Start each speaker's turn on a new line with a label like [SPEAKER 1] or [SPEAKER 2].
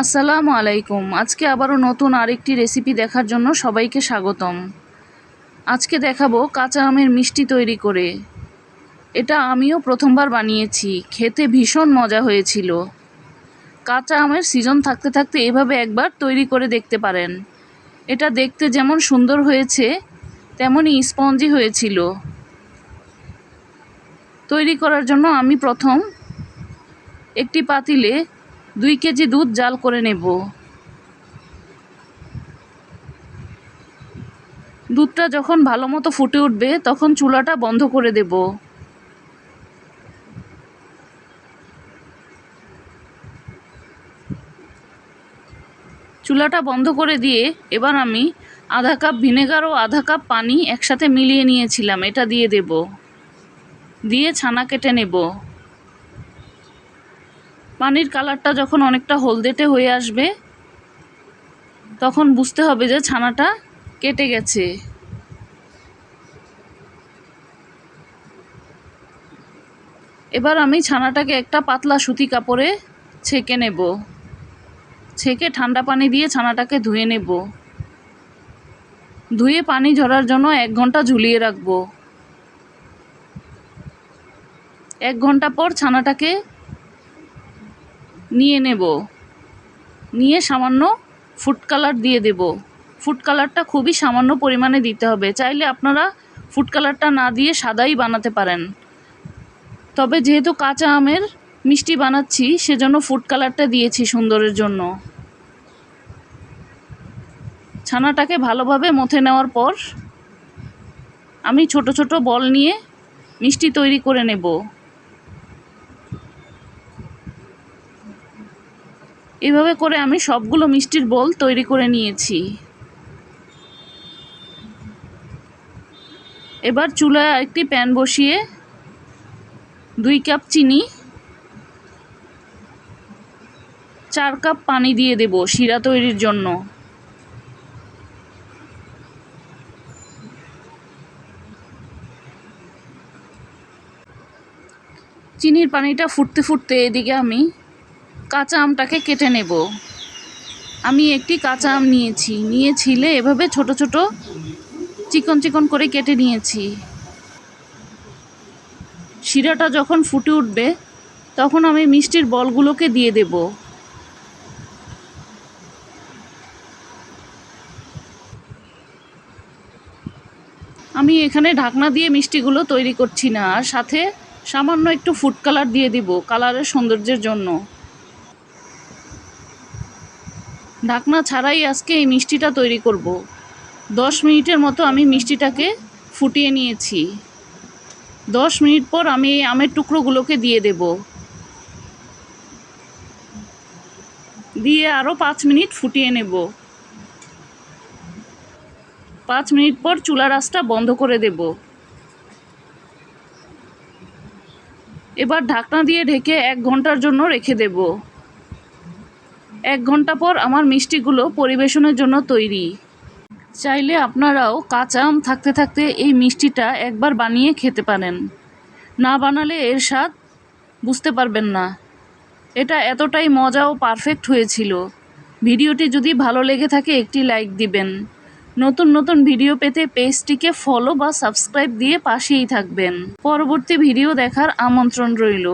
[SPEAKER 1] আসসালামু আলাইকুম। আজকে আবারও নতুন আরেকটি রেসিপি দেখার জন্য সবাইকে স্বাগতম। আজকে দেখাবো কাঁচা আমের মিষ্টি তৈরি করে। এটা আমিও প্রথমবার বানিয়েছি, খেতে ভীষণ মজা হয়েছিল। কাঁচা আমের সিজন থাকতে থাকতে এভাবে একবার তৈরি করে দেখতে পারেন। এটা দেখতে যেমন সুন্দর হয়েছে তেমনই স্পঞ্জি হয়েছিল। তৈরি করার জন্য আমি প্রথম একটি পাতিলে 2 কেজি দুধ জাল করে নেব। দুধটা যখন ভালো মতো ফুটে উঠবে তখন চুলাটা বন্ধ করে দেব। চুলাটা বন্ধ করে দিয়ে এবার আমি আধা কাপ ভিনেগার ও আধা কাপ পানি একসাথে মিলিয়ে নিয়েছিলাম, এটা দিয়ে দেব। দিয়ে ছানা কেটে নেব। পানির কালারটা যখন অনেকটা হলদেটে হয়ে আসবে তখন বুঝতে হবে যে ছানাটা কেটে গেছে। এবার আমি ছানাটাকে একটা পাতলা সুতি কাপড়ে ছেঁকে নেব। ছেঁকে ঠান্ডা পানি দিয়ে ছানাটাকে ধুয়ে নেব। ধুয়ে পানি ঝরার জন্য 1 ঘন্টা ঝুলিয়ে রাখব। 1 ঘন্টা পর ছানাটাকে নিয়ে নেব। নিয়ে সামান্য ফুড কালার দিয়ে দেব। ফুড কালারটা খুবই সামান্য পরিমাণে দিতে হবে। চাইলে আপনারা ফুড কালারটা না দিয়ে সাদাই বানাতে পারেন, তবে যেহেতু কাঁচা আমের মিষ্টি বানাচ্ছি সেজন্য ফুড কালারটা দিয়েছি সুন্দরের জন্য। ছানাটাকে ভালোভাবে মথে নেওয়ার পর আমি ছোট ছোট বল নিয়ে মিষ্টি তৈরি করে নেব। এভাবে করে আমি সবগুলো মিষ্টির বল তৈরি করে নিয়েছি। এবার চুলায় একটি প্যান বসিয়ে 2 কাপ চিনি, 4 কাপ পানি দিয়ে দেব শিরা তৈরির জন্য। চিনির পানিটা ফুটতে ফুটতে এদিকে আমি কাঁচা আমটাকে কেটে নেব। আমি একটি কাঁচা আম নিয়ে ছিলে এভাবে ছোট ছোট চিকন চিকন করে কেটে নিয়েছি। শিরাটা যখন ফুটে উঠবে তখন আমি মিষ্টির বলগুলোকে দিয়ে দেব। আমি এখানে ঢাকনা দিয়ে মিষ্টিগুলো তৈরি করছি না, আর সাথে সামান্য একটু ফুড কালার দিয়ে দিব কালারের সৌন্দর্যের জন্য। ঢাকনা ছাড়াই আজকে এই মিষ্টিটা তৈরি করব। 10 মিনিটের মতো আমি মিষ্টিটাকে ফুটিয়ে নিয়েছি। 10 মিনিট পর আমি এই আমের টুকরোগুলোকে দিয়ে দেব। দিয়ে আরও 5 মিনিট ফুটিয়ে নেব। 5 মিনিট পর চুলার আঁচটা বন্ধ করে দেব। এবার ঢাকনা দিয়ে ঢেকে 1 ঘন্টার জন্য রেখে দেব। 1 ঘন্টা পর আমার মিষ্টিগুলো পরিবেশনের জন্য তৈরি। চাইলে আপনারাও কাঁচা আম থাকতে থাকতে এই মিষ্টিটা একবার বানিয়ে খেতে পারেন। না বানালে এর স্বাদ বুঝতে পারবেন না। এটা এতটাই মজা ও পারফেক্ট হয়েছিল। ভিডিওটি যদি ভালো লেগে থাকে একটি লাইক দিবেন। নতুন নতুন ভিডিও পেতে পেজটিকে ফলো বা সাবস্ক্রাইব দিয়ে পাশেই থাকবেন। পরবর্তী ভিডিও দেখার আমন্ত্রণ রইল।